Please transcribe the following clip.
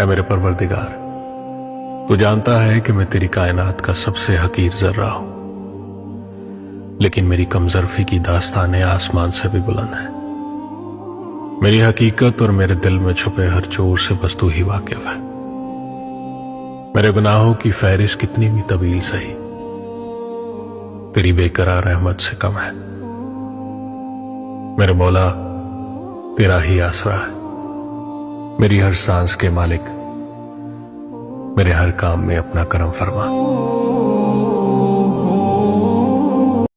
ऐ मेरे परवरदिगार, तू जानता है कि मैं तेरी कायनात का सबसे हकीर जर्रा हूं, लेकिन मेरी कमजरफी की दास्तानें आसमान से भी बुलंद है। मेरी हकीकत और मेरे दिल में छुपे हर चोर से बस तू ही वाकिफ है। मेरे गुनाहों की फहरिस्त कितनी भी तवील सही, तेरी बेकरार रहमत से कम है। मेरे मौला, तेरा ही आसरा है। मेरी हर सांस के मालिक, मेरे हर काम में अपना करम फरमा।